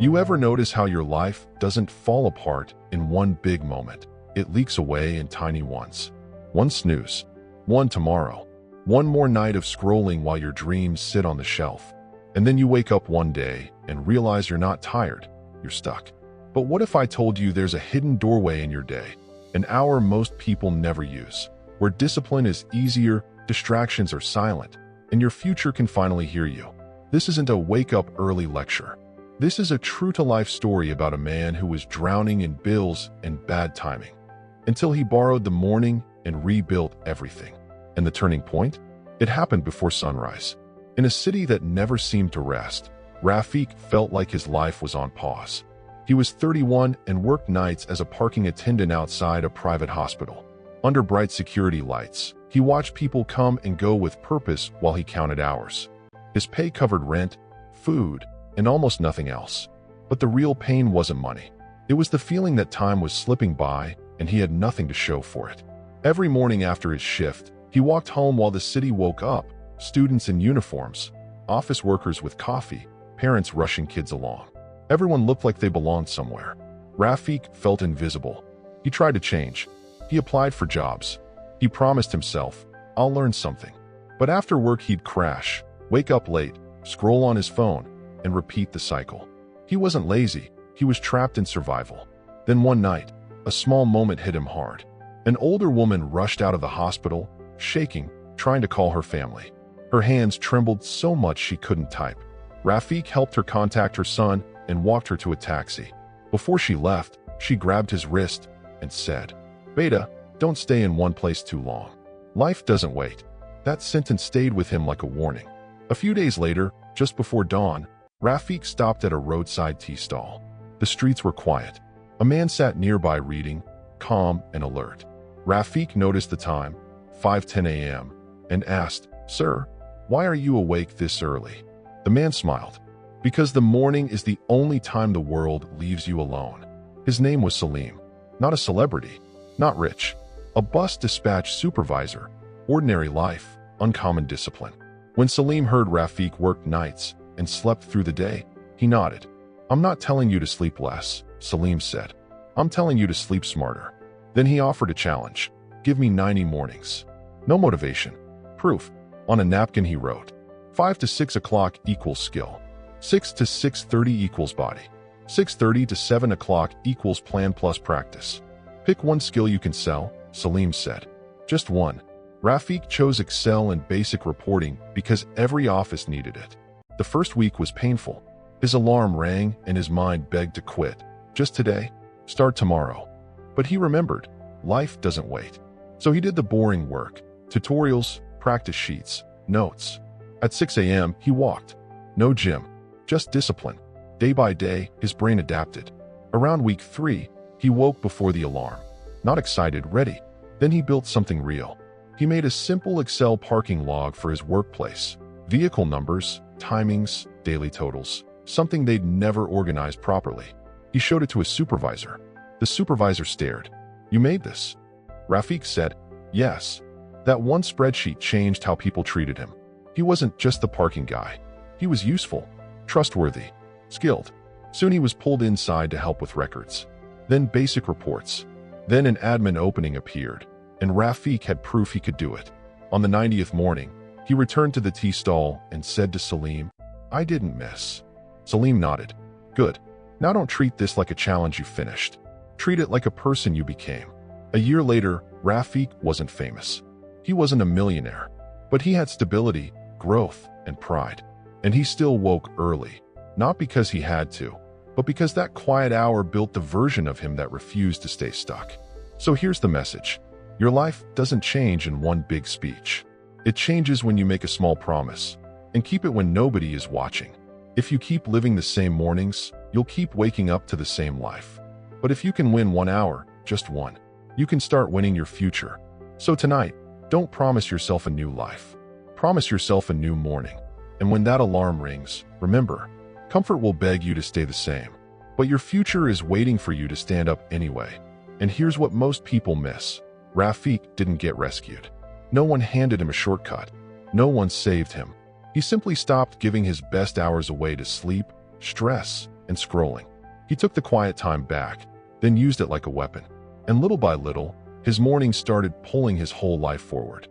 You ever notice how your life doesn't fall apart in one big moment? It leaks away in tiny ones. One snooze, one tomorrow, one more night of scrolling while your dreams sit on the shelf. And then you wake up one day and realize you're not tired, you're stuck. But what if I told you there's a hidden doorway in your day, an hour most people never use, where discipline is easier, distractions are silent, and your future can finally hear you? This isn't a wake-up early lecture. This is a true-to-life story about a man who was drowning in bills and bad timing, until he borrowed the morning and rebuilt everything. And the turning point? It happened before sunrise. In a city that never seemed to rest, Rafiq felt like his life was on pause. He was 31 and worked nights as a parking attendant outside a private hospital. Under bright security lights, he watched people come and go with purpose while he counted hours. His pay covered rent, food, and almost nothing else. But the real pain wasn't money. It was the feeling that time was slipping by and he had nothing to show for it. Every morning after his shift, he walked home while the city woke up, students in uniforms, office workers with coffee, parents rushing kids along. Everyone looked like they belonged somewhere. Rafiq felt invisible. He tried to change. He applied for jobs. He promised himself, I'll learn something. But after work he'd crash, wake up late, scroll on his phone, and repeat the cycle. He wasn't lazy, he was trapped in survival. Then one night, a small moment hit him hard. An older woman rushed out of the hospital, shaking, trying to call her family. Her hands trembled so much she couldn't type. Rafiq helped her contact her son and walked her to a taxi. Before she left, she grabbed his wrist and said, "Beta, don't stay in one place too long. Life doesn't wait." That sentence stayed with him like a warning. A few days later, just before dawn, Rafiq stopped at a roadside tea stall. The streets were quiet. A man sat nearby reading, calm and alert. Rafiq noticed the time, 5:10 a.m., and asked, "Sir, why are you awake this early?" The man smiled. "Because the morning is the only time the world leaves you alone." His name was Salim. Not a celebrity, not rich. A bus dispatch supervisor. Ordinary life, uncommon discipline. When Salim heard Rafiq worked nights and slept through the day, he nodded. "I'm not telling you to sleep less," Salim said. "I'm telling you to sleep smarter." Then he offered a challenge. "Give me 90 mornings. No motivation. Proof." On a napkin he wrote, 5 to 6 o'clock equals skill. 6 to 6:30 equals body. 6:30 to 7 o'clock equals plan plus practice. Pick one skill you can sell, Salim said. Just one. Rafiq chose Excel and basic reporting because every office needed it. The first week was painful. His alarm rang and his mind begged to quit. Just today? Start tomorrow. But he remembered, life doesn't wait. So he did the boring work. Tutorials, practice sheets, notes. At 6 a.m., he walked. No gym, just discipline. Day by day, his brain adapted. Around week 3, he woke before the alarm. Not excited, ready. Then he built something real. He made a simple Excel parking log for his workplace. Vehicle numbers, timings, daily totals. Something they'd never organized properly. He showed it to his supervisor. The supervisor stared. "You made this?" Rafiq said, "Yes." That one spreadsheet changed how people treated him. He wasn't just the parking guy. He was useful, trustworthy, skilled. Soon he was pulled inside to help with records. Then basic reports. Then an admin opening appeared, and Rafiq had proof he could do it. On the 90th morning, he returned to the tea stall and said to Salim, "I didn't miss." Salim nodded. "Good. Now don't treat this like a challenge you finished. Treat it like a person you became." A year later, Rafiq wasn't famous. He wasn't a millionaire, but he had stability, growth, and pride. And he still woke early, not because he had to, but because that quiet hour built the version of him that refused to stay stuck. So here's the message. Your life doesn't change in one big speech. It changes when you make a small promise, and keep it when nobody is watching. If you keep living the same mornings, you'll keep waking up to the same life. But if you can win 1 hour, just one, you can start winning your future. So tonight, don't promise yourself a new life. Promise yourself a new morning. And when that alarm rings, remember, comfort will beg you to stay the same. But your future is waiting for you to stand up anyway. And here's what most people miss. Rafiq didn't get rescued. No one handed him a shortcut. No one saved him. He simply stopped giving his best hours away to sleep, stress, and scrolling. He took the quiet time back, then used it like a weapon. And little by little, his mornings started pulling his whole life forward.